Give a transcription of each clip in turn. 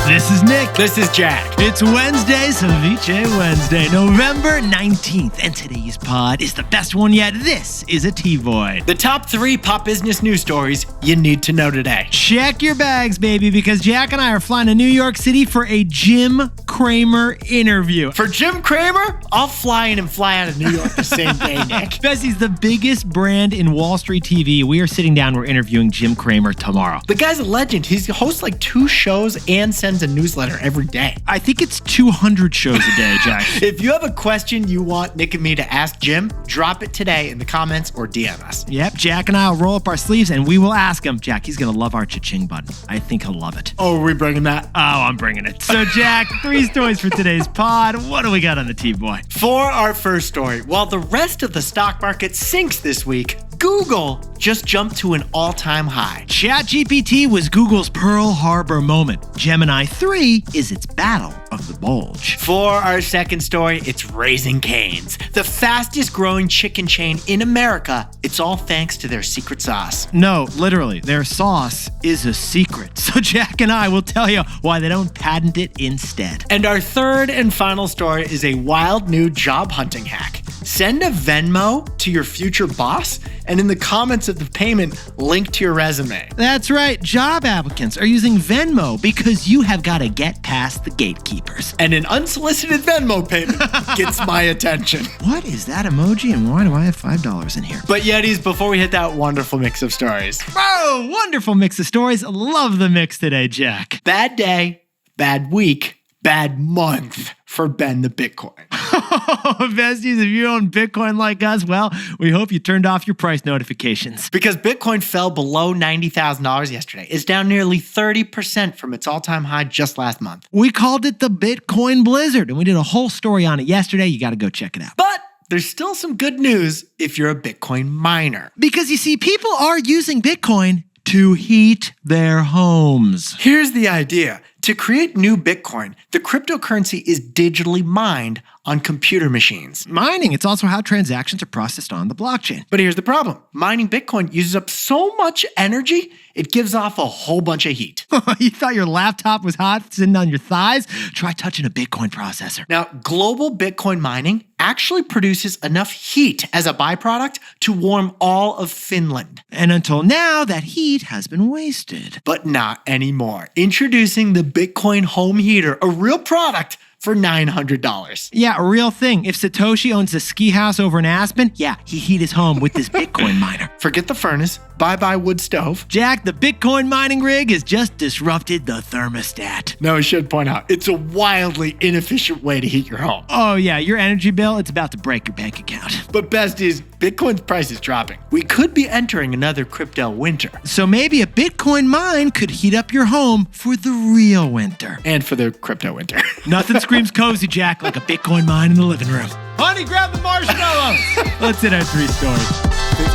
This is Nick. This is Jack. It's Wednesday, Ceviche Wednesday, November 19th, and today's pod is the best one yet. This is a T-Void. The top 3 pop business news stories you need to know today. Check your bags, baby, because Jack and I are flying to New York City for a Jim Cramer interview. For Jim Cramer, I'll fly in and fly out of New York the same day, Nick. Bessie's the biggest brand in Wall Street TV. We are sitting down, we're interviewing Jim Cramer tomorrow. The guy's a legend. He hosts like 2 shows and sends a newsletter every day. I think it's 200 shows a day, Jack. If you have a question you want Nick and me to ask Jim, drop it today in the comments or DM us. Yep, Jack and I will roll up our sleeves and we will ask him. Jack, he's going to love our cha-ching button. I think he'll love it. Oh, are we bringing that? Oh, I'm bringing it. So, Jack, 3 stories for today's pod. What do we got on the T-Boy? For our first story, while the rest of the stock market sinks this week, Google just jumped to an all-time high. ChatGPT was Google's Pearl Harbor moment. Gemini 3 is its battle of the bulge. For our second story, it's Raising Cane's, the fastest growing chicken chain in America. It's all thanks to their secret sauce. No, literally, their sauce is a secret. So Jack and I will tell you why they don't patent it instead. And our third and final story is a wild new job hunting hack. Send a Venmo to your future boss, and in the comments of the payment, link to your resume. That's right. Job applicants are using Venmo because you have got to get past the gatekeepers. And an unsolicited Venmo payment gets my attention. What is that emoji, and why do I have $5 in here? But Yetis, before we hit that wonderful mix of stories. Oh, wonderful mix of stories. Love the mix today, Jack. Bad day, bad week, bad month for Ben the Bitcoin. Besties, if you own Bitcoin like us, well, we hope you turned off your price notifications. Because Bitcoin fell below $90,000 yesterday. It's down nearly 30% from its all-time high just last month. We called it the Bitcoin Blizzard, and we did a whole story on it yesterday. You got to go check it out. But there's still some good news if you're a Bitcoin miner. Because you see, people are using Bitcoin to heat their homes. Here's the idea. To create new Bitcoin, the cryptocurrency is digitally mined on computer machines. Mining, it's also how transactions are processed on the blockchain. But here's the problem. Mining Bitcoin uses up so much energy, it gives off a whole bunch of heat. You thought your laptop was hot sitting on your thighs? Try touching a Bitcoin processor. Now, global Bitcoin mining actually produces enough heat as a byproduct to warm all of Finland. And until now, that heat has been wasted. But not anymore. Introducing the Bitcoin home heater, a real product for $900. Yeah, a real thing. If Satoshi owns a ski house over in Aspen, yeah, he heat his home with this Bitcoin miner. Forget the furnace. Bye-bye wood stove. Jack, the Bitcoin mining rig has just disrupted the thermostat. No, I should point out, it's a wildly inefficient way to heat your home. Oh yeah, your energy bill, it's about to break your bank account. But besties, Bitcoin's price is dropping. We could be entering another crypto winter. So maybe a Bitcoin mine could heat up your home for the real winter. And for the crypto winter. Nothing screams cozy, Jack, like a Bitcoin mine in the living room. Honey, grab the marshmallows! Let's hit our 3 stories.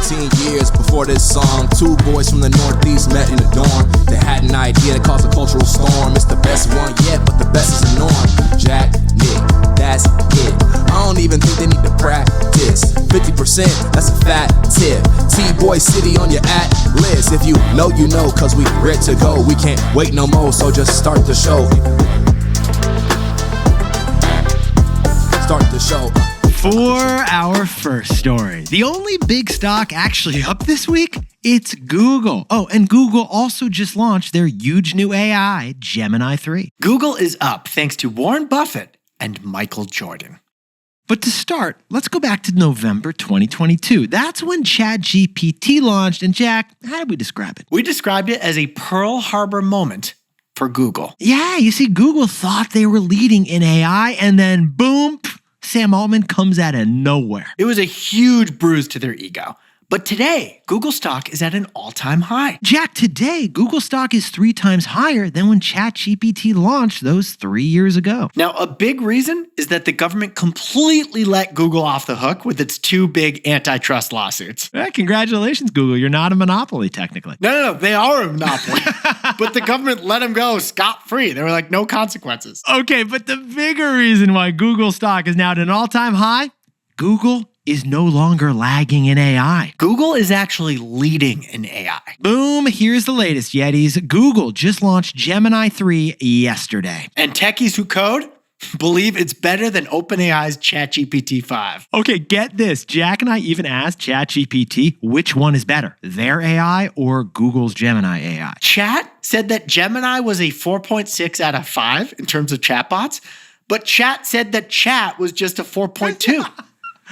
15 years before this song, 2 boys from the Northeast met in a dorm. They had an idea that caused a cultural storm. It's the best one yet, but the best is the norm. Jack, Nick, that's it. I don't even think they need to practice. 50%, that's a fat tip. T-Boy City on your list. If you know, you know, cause we ready to go. We can't wait no more, so just start the show. Start the show. For our first story, the only big stock actually up this week, it's Google. Oh, and Google also just launched their huge new AI, Gemini 3. Google is up thanks to Warren Buffett and Michael Jordan. But to start, let's go back to November 2022. That's when ChatGPT launched. And Jack, how did we describe it? We described it as a Pearl Harbor moment for Google. Yeah, you see, Google thought they were leading in AI, and then boom, Sam Altman comes out of nowhere. It was a huge bruise to their ego. But today, Google stock is at an all-time high. Jack, today, Google stock is 3 times higher than when ChatGPT launched those 3 years ago. Now, a big reason is that the government completely let Google off the hook with its 2 big antitrust lawsuits. Congratulations, Google. You're not a monopoly, technically. No, they are a monopoly. But the government let them go scot-free. They were like, no consequences. Okay, but the bigger reason why Google stock is now at an all-time high, Google is no longer lagging in AI. Google is actually leading in AI. Boom, here's the latest, Yetis. Google just launched Gemini 3 yesterday. And techies who code believe it's better than OpenAI's ChatGPT 5. Okay, get this. Jack and I even asked ChatGPT which one is better, their AI or Google's Gemini AI. Chat said that Gemini was a 4.6 out of 5 in terms of chatbots, but Chat said that Chat was just a 4.2.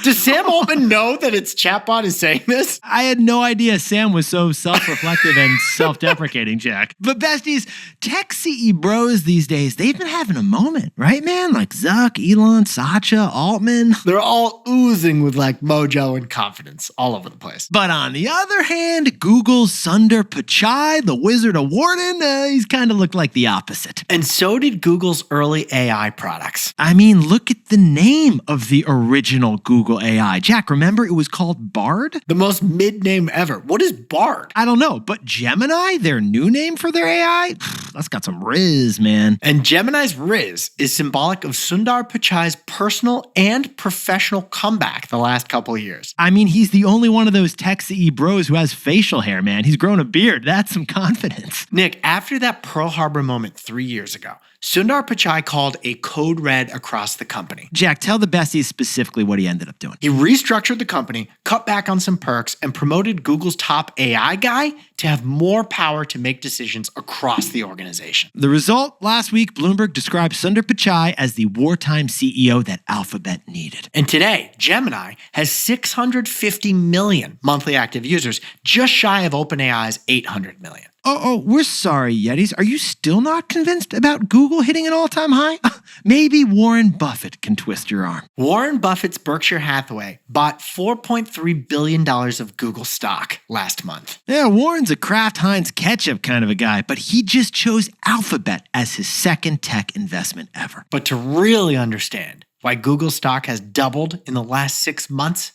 Does Sam Altman know that its chatbot is saying this? I had no idea Sam was so self-reflective and self-deprecating, Jack. But besties, tech CE bros these days, they've been having a moment, right, man? Like Zuck, Elon, Satya, Altman. They're all oozing with like mojo and confidence all over the place. But on the other hand, Google's Sundar Pichai, the Wizard of Warden, he's kind of looked like the opposite. And so did Google's early AI products. I mean, look at the name of the original Google AI. Jack, remember it was called Bard? The most mid name ever. What is Bard? I don't know, but Gemini, their new name for their AI? That's got some riz, man. And Gemini's riz is symbolic of Sundar Pichai's personal and professional comeback the last couple of years. I mean, he's the only one of those tech CE bros who has facial hair, man. He's grown a beard. That's some confidence. Nick, after that Pearl Harbor moment 3 years ago, Sundar Pichai called a code red across the company. Jack, tell the besties specifically what he ended up doing. He restructured the company, cut back on some perks, and promoted Google's top AI guy to have more power to make decisions across the organization. The result, last week, Bloomberg described Sundar Pichai as the wartime CEO that Alphabet needed. And today, Gemini has 650 million monthly active users, just shy of OpenAI's 800 million. Oh, we're sorry, Yetis. Are you still not convinced about Google hitting an all-time high? Maybe Warren Buffett can twist your arm. Warren Buffett's Berkshire Hathaway bought $4.3 billion of Google stock last month. Yeah, Warren's a Kraft Heinz ketchup kind of a guy, but he just chose Alphabet as his second tech investment ever. But to really understand why Google stock has doubled in the last 6 months,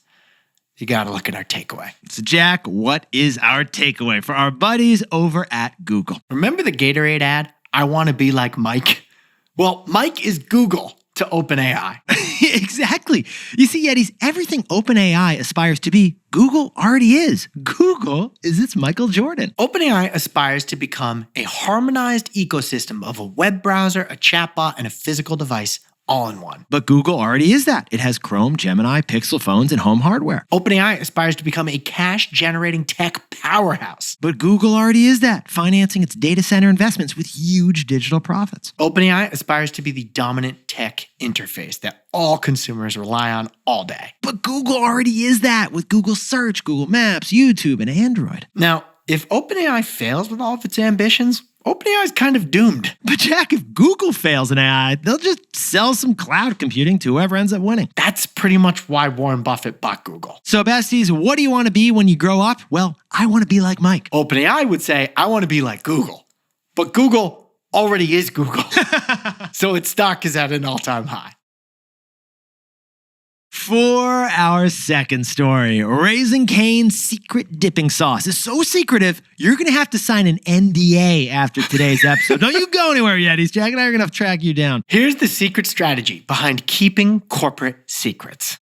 you gotta look at our takeaway. So Jack, what is our takeaway for our buddies over at Google? Remember the Gatorade ad? I want to be like Mike. Well, Mike is Google to OpenAI. Exactly. You see, Yetis, everything OpenAI aspires to be, Google already is. Google is its Michael Jordan. OpenAI aspires to become a harmonized ecosystem of a web browser, a chatbot, and a physical device all in one. But Google already is that. It has Chrome, Gemini, Pixel phones, and home hardware. OpenAI aspires to become a cash-generating tech powerhouse. But Google already is that, financing its data center investments with huge digital profits. OpenAI aspires to be the dominant tech interface that all consumers rely on all day. But Google already is that with Google Search, Google Maps, YouTube, and Android. Now, if OpenAI fails with all of its ambitions, OpenAI is kind of doomed. But Jack, if Google fails in AI, they'll just sell some cloud computing to whoever ends up winning. That's pretty much why Warren Buffett bought Google. So besties, what do you want to be when you grow up? Well, I want to be like Mike. OpenAI would say, I want to be like Google. But Google already is Google. So its stock is at an all-time high. For our second story, Raising Cane's secret dipping sauce is so secretive, you're going to have to sign an NDA after today's episode. Don't you go anywhere, Yetis. Jack and I are going to have to track you down. Here's the secret strategy behind keeping corporate secrets.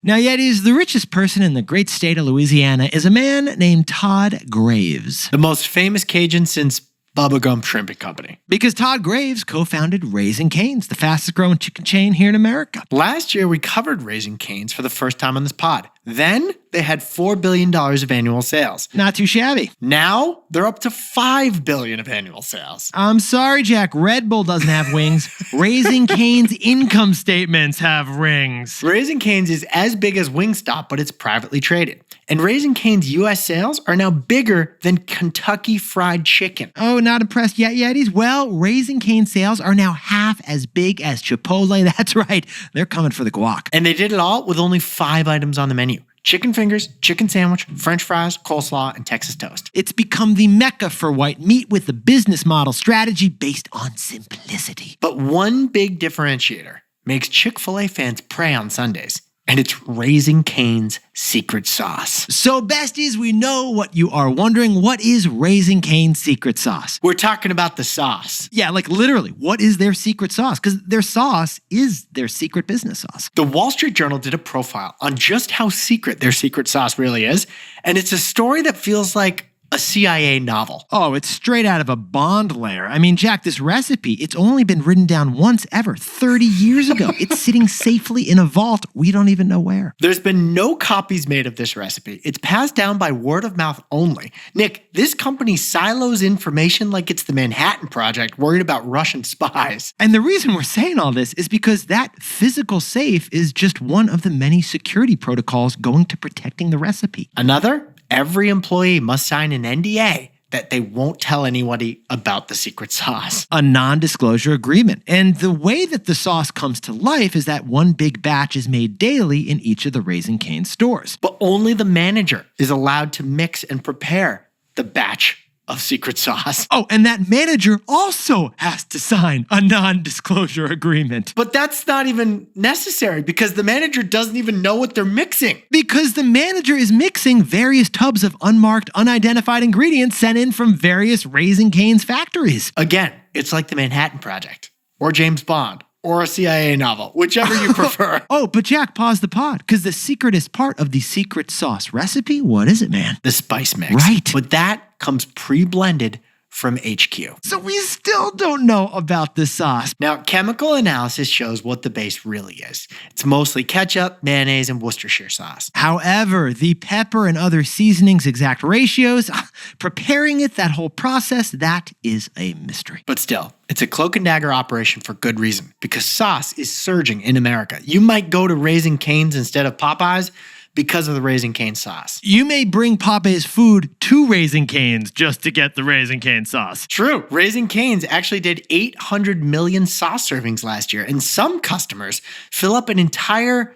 Now, Yetis, the richest person in the great state of Louisiana is a man named Todd Graves. The most famous Cajun since Bubblegum Shrimping Company. Because Todd Graves co-founded Raising Cane's, the fastest growing chicken chain here in America. Last year, we covered Raising Cane's for the first time on this pod. Then they had $4 billion of annual sales. Not too shabby. Now they're up to $5 billion of annual sales. I'm sorry, Jack. Red Bull doesn't have wings. Raising Cane's income statements have rings. Raising Cane's is as big as Wingstop, but it's privately traded. And Raising Cane's U.S. sales are now bigger than Kentucky Fried Chicken. Oh, not impressed yet, Yetis? Well, Raising Cane's sales are now half as big as Chipotle. That's right. They're coming for the guac. And they did it all with only 5 items on the menu. Chicken fingers, chicken sandwich, French fries, coleslaw, and Texas toast. It's become the mecca for white meat with a business model strategy based on simplicity. But one big differentiator makes Chick-fil-A fans pray on Sundays. and it's Raising Cane's secret sauce. So, besties, we know what you are wondering. What is Raising Cane's secret sauce? We're talking about the sauce. Yeah, like literally, what is their secret sauce? Because their sauce is their secret business sauce. The Wall Street Journal did a profile on just how secret their secret sauce really is, and it's a story that feels like a CIA novel. Oh, it's straight out of a Bond lair. I mean, Jack, this recipe, it's only been written down once ever, 30 years ago. It's sitting safely in a vault. We don't even know where. There's been no copies made of this recipe. It's passed down by word of mouth only. Nick, this company silos information like it's the Manhattan Project, worried about Russian spies. And the reason we're saying all this is because that physical safe is just one of the many security protocols going to protecting the recipe. Another? Every employee must sign an NDA that they won't tell anybody about the secret sauce. A non-disclosure agreement. And the way that the sauce comes to life is that one big batch is made daily in each of the Raising Cane stores. But only the manager is allowed to mix and prepare the batch of secret sauce. Oh, and that manager also has to sign a non-disclosure agreement. But that's not even necessary because the manager doesn't even know what they're mixing. Because the manager is mixing various tubs of unmarked, unidentified ingredients sent in from various Raising Cane's factories. Again, it's like the Manhattan Project or James Bond or a CIA novel, whichever you prefer. Oh, but Jack, pause the pod, because the secretest part of the secret sauce recipe, what is it, man? The spice mix. Right. But that comes pre-blended from HQ. So we still don't know about the sauce. Now, chemical analysis shows what the base really is. It's mostly ketchup, mayonnaise, and Worcestershire sauce. However, the pepper and other seasonings exact ratios, preparing it, that whole process, that is a mystery. But still, it's a cloak and dagger operation for good reason, because sauce is surging in America. You might go to Raising Cane's instead of Popeyes because of the Raising Cane sauce. You may bring Popeye's food to Raising Cane's just to get the Raising Cane sauce. True. Raising Cane's actually did 800 million sauce servings last year, and some customers fill up an entire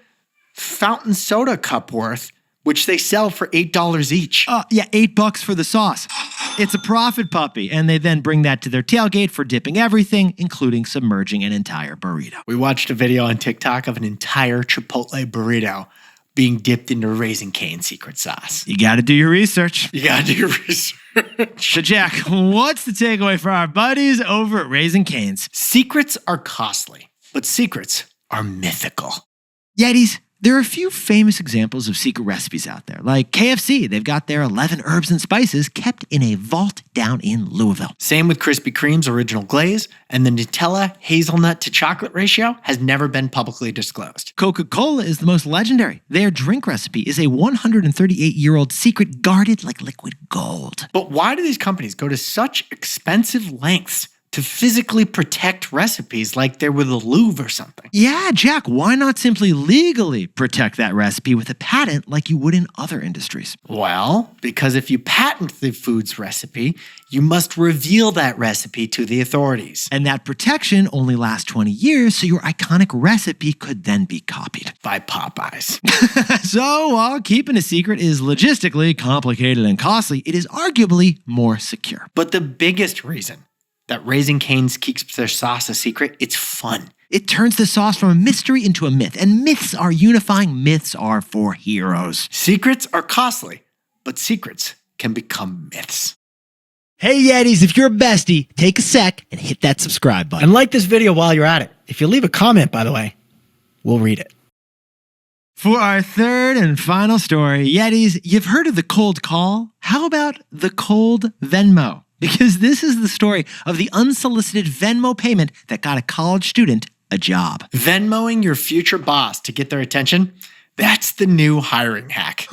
fountain soda cup worth, which they sell for $8 each. Yeah, $8 for the sauce. It's a profit puppy, and they then bring that to their tailgate for dipping everything, including submerging an entire burrito. We watched a video on TikTok of an entire Chipotle burrito being dipped into Raising Cane's secret sauce. You got to do your research. You gotta do your research. So, Jack, what's the takeaway for our buddies over at Raising Cane's? Secrets are costly, but secrets are mythical. Yetis, there are a few famous examples of secret recipes out there. Like KFC, they've got their 11 herbs and spices kept in a vault down in Louisville. Same with Krispy Kreme's original glaze, and the Nutella hazelnut to chocolate ratio has never been publicly disclosed. Coca-Cola is the most legendary. Their drink recipe is a 138-year-old secret guarded like liquid gold. But why do these companies go to such expensive lengths to physically protect recipes like they were the Louvre or something? Yeah, Jack, why not simply legally protect that recipe with a patent like you would in other industries? Well, because if you patent the food's recipe, you must reveal that recipe to the authorities. And that protection only lasts 20 years, so your iconic recipe could then be copied. By Popeyes. So, while keeping a secret is logistically complicated and costly, it is arguably more secure. But the biggest reason that Raising Cane's keeps their sauce a secret, it's fun. It turns the sauce from a mystery into a myth, and myths are unifying. Myths are for heroes. Secrets are costly, but secrets can become myths. Hey Yetis, if you're a bestie, take a sec and hit that subscribe button. And like this video while you're at it. If you leave a comment, by the way, we'll read it. For our third and final story, Yetis, you've heard of the cold call? How about the cold Venmo? Because this is the story of the unsolicited Venmo payment that got a college student a job. Venmoing your future boss to get their attention, that's the new hiring hack.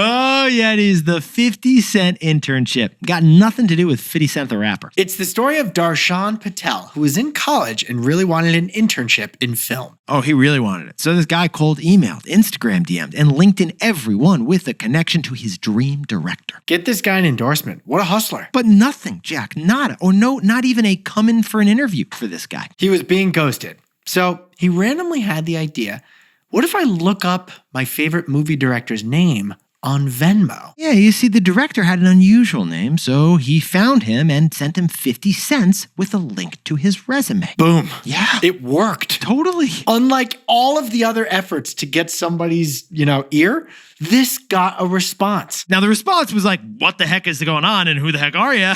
Oh, Yetis, the 50-cent internship. Got nothing to do with 50 Cent the Rapper. It's the story of Darshan Patel, who was in college and really wanted an internship in film. Oh, he really wanted it. So this guy cold emailed, Instagram DM'd, and LinkedIn everyone with a connection to his dream director. Get this guy an endorsement. What a hustler. But nothing, Jack, nada. Or no, not even a come in for an interview for this guy. He was being ghosted. So he randomly had the idea, what if I look up my favorite movie director's name on Venmo. Yeah, you see, the director had an unusual name, so he found him and sent him 50 cents with a link to his resume. Boom. Yeah. It worked. Totally. Unlike all of the other efforts to get somebody's, ear, this got a response. Now, the response was like, what the heck is going on and who the heck are you?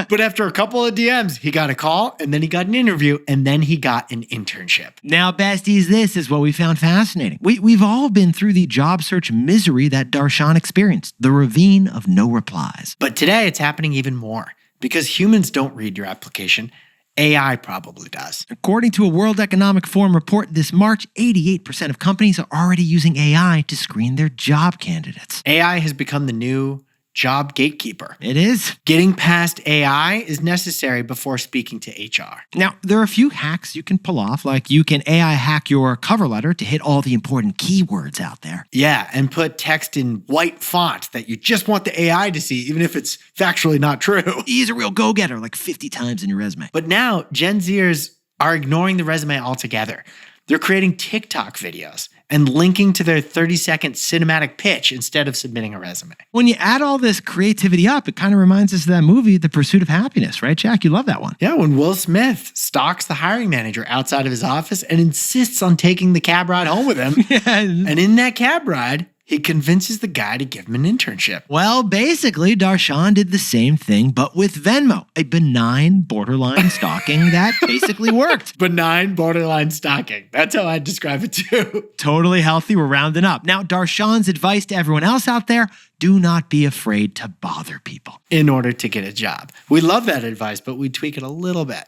But after a couple of DMs, he got a call, and then he got an interview, and then he got an internship. Now, besties, this is what we found fascinating. We've all been through the job search misery that Darshan experienced, the ravine of no replies. But today it's happening even more because humans don't read your application. AI probably does. According to a World Economic Forum report this March, 88% of companies are already using AI to screen their job candidates. AI has become the new job gatekeeper. It is. Getting past AI is necessary before speaking to HR. Now, there are a few hacks you can pull off, like you can AI hack your cover letter to hit all the important keywords out there. Yeah, and put text in white font that you just want the AI to see, even if it's factually not true. He's a real go-getter, like 50 times in your resume. But now, Gen Zers are ignoring the resume altogether. They're creating TikTok videos and linking to their 30-second cinematic pitch instead of submitting a resume. When you add all this creativity up, it kind of reminds us of that movie, The Pursuit of Happiness, right, Jack? You love that one. Yeah, when Will Smith stalks the hiring manager outside of his office and insists on taking the cab ride home with him. Yeah. And in that cab ride, he convinces the guy to give him an internship. Well, basically, Darshan did the same thing, but with Venmo, a benign borderline stalking that basically worked. Benign borderline stalking. That's how I'd describe it too. Totally healthy. We're rounding up. Now, Darshan's advice to everyone else out there, do not be afraid to bother people in order to get a job. We love that advice, but we tweak it a little bit.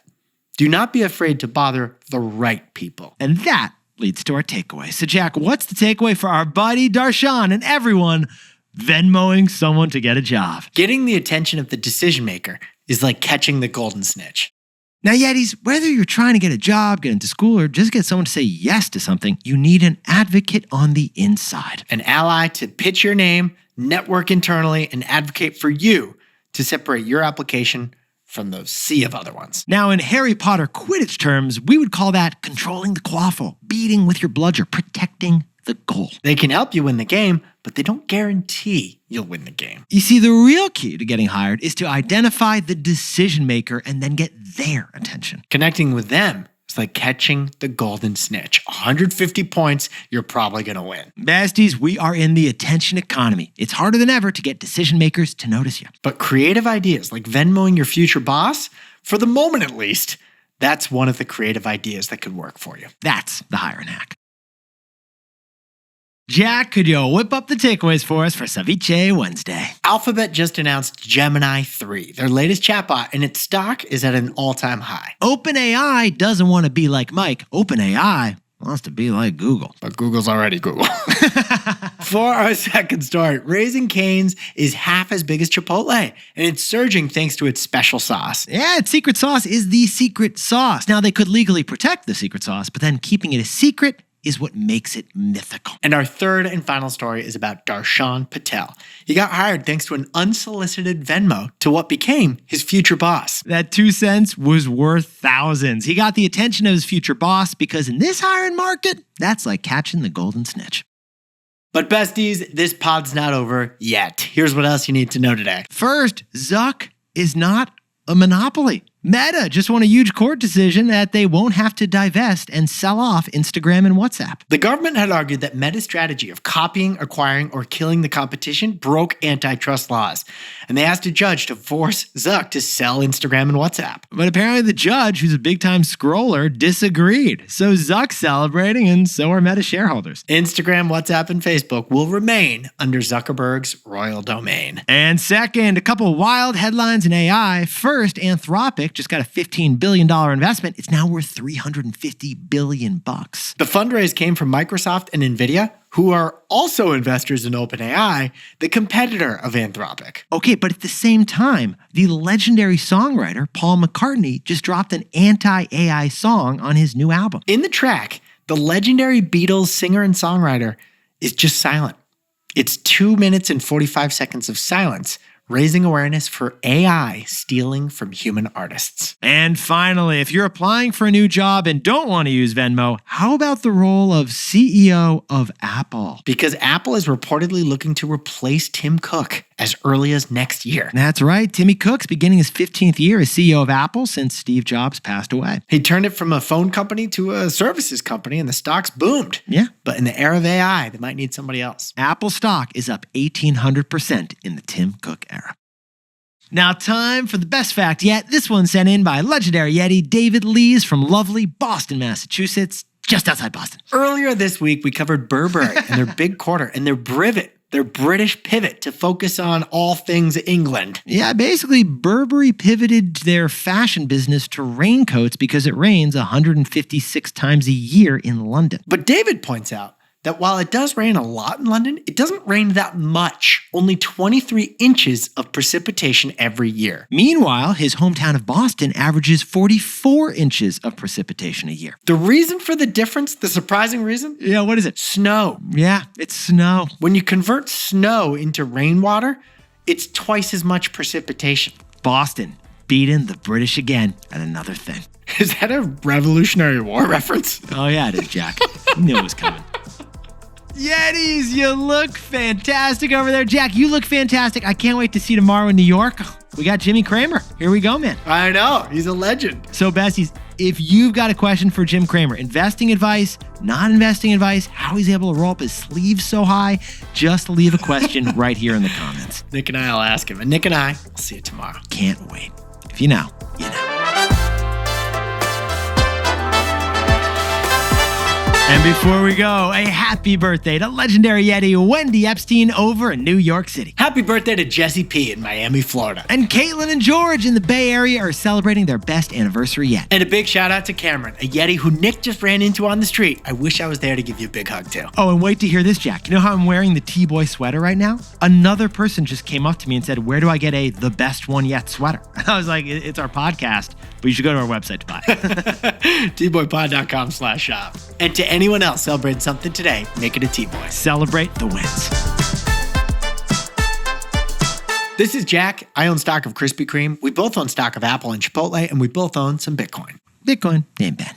Do not be afraid to bother the right people. And that leads to our takeaway. So, Jack, what's the takeaway for our buddy Darshan and everyone Venmoing someone to get a job? Getting the attention of the decision maker is like catching the golden snitch. Now, Yetis, whether you're trying to get a job, get into school, or just get someone to say yes to something, you need an advocate on the inside. An ally to pitch your name, network internally, and advocate for you to separate your application from the sea of other ones. Now, in Harry Potter Quidditch terms, we would call that controlling the quaffle, beating with your bludger, protecting the goal. They can help you win the game, but they don't guarantee you'll win the game. You see, the real key to getting hired is to identify the decision maker and then get their attention. Connecting with them is like catching the golden snitch. 150 points, you're probably going to win. Besties, we are in the attention economy. It's harder than ever to get decision makers to notice you. But creative ideas like Venmoing your future boss, for the moment at least, that's one of the creative ideas that could work for you. That's the hiring hack. Jack, could you whip up the takeaways for us for Ceviche Wednesday? Alphabet just announced Gemini 3, their latest chatbot, and its stock is at an all-time high. OpenAI doesn't want to be like Mike. OpenAI wants to be like Google. But Google's already Google. For our second story, Raising Cane's is half as big as Chipotle, and it's surging thanks to its special sauce. Yeah, its secret sauce is the secret sauce. Now, they could legally protect the secret sauce, but then keeping it a secret is what makes it mythical. And our third and final story is about Darshan Patel. He got hired thanks to an unsolicited Venmo to what became his future boss. That 2 cents was worth thousands. He got the attention of his future boss because in this hiring market, that's like catching the golden snitch. But besties, this pod's not over yet. Here's what else you need to know today. First, Zuck is not a monopoly. Meta just won a huge court decision that they won't have to divest and sell off Instagram and WhatsApp. The government had argued that Meta's strategy of copying, acquiring, or killing the competition broke antitrust laws, and they asked a judge to force Zuck to sell Instagram and WhatsApp. But apparently the judge, who's a big-time scroller, disagreed. So Zuck's celebrating, and so are Meta shareholders. Instagram, WhatsApp, and Facebook will remain under Zuckerberg's royal domain. And second, a couple of wild headlines in AI. First, Anthropic just got a $15 billion investment. It's now worth $350 billion. The fundraise came from Microsoft and NVIDIA, who are also investors in OpenAI, the competitor of Anthropic. Okay, but at the same time, the legendary songwriter Paul McCartney just dropped an anti-AI song on his new album. In the track, the legendary Beatles singer and songwriter is just silent. It's 2 minutes and 45 seconds of silence, raising awareness for AI stealing from human artists. And finally, if you're applying for a new job and don't want to use Venmo, how about the role of CEO of Apple? Because Apple is reportedly looking to replace Tim Cook as early as next year. That's right. Timmy Cook's beginning his 15th year as CEO of Apple since Steve Jobs passed away. He turned it from a phone company to a services company, and the stocks boomed. Yeah. But in the era of AI, they might need somebody else. Apple stock is up 1,800% in the Tim Cook era. Now, time for the best fact yet. This one sent in by legendary Yeti David Lees from lovely Boston, Massachusetts, just outside Boston. Earlier this week, we covered Burberry and their big quarter and their British pivot to focus on all things England. Yeah, basically, Burberry pivoted their fashion business to raincoats because it rains 156 times a year in London. But David points out that while it does rain a lot in London, it doesn't rain that much, only 23 inches of precipitation every year. Meanwhile, his hometown of Boston averages 44 inches of precipitation a year. The reason for the difference, the surprising reason? Yeah, what is it? Snow. Yeah, it's snow. When you convert snow into rainwater, it's twice as much precipitation. Boston beating the British again at another thing. Is that a Revolutionary War reference? Oh yeah, it is, Jack. You knew it was coming. Yetis, you look fantastic over there. Jack, you look fantastic. I can't wait to see you tomorrow in New York. We got Jimmy Cramer. Here we go, man. I know. He's a legend. So, besties, if you've got a question for Jim Cramer, investing advice, not investing advice, how he's able to roll up his sleeves so high, just leave a question right here in the comments. Nick and I will ask him. And Nick and I will see you tomorrow. Can't wait. If you know, you know. And before we go, a happy birthday to legendary Yeti Wendy Epstein over in New York City. Happy birthday to Jesse P. in Miami, Florida. And Caitlin and George in the Bay Area are celebrating their best anniversary yet. And a big shout out to Cameron, a Yeti who Nick just ran into on the street. I wish I was there to give you a big hug too. Oh, and wait to hear this, Jack. You know how I'm wearing the T-Boy sweater right now? Another person just came up to me and said, where do I get the best one yet sweater? I was like, it's our podcast, but you should go to our website to buy it. tboypod.com/shop. And to anyone else celebrating something today, make it a T-Boy. Celebrate the wins. This is Jack. I own stock of Krispy Kreme. We both own stock of Apple and Chipotle, and we both own some Bitcoin. Bitcoin ain't bad.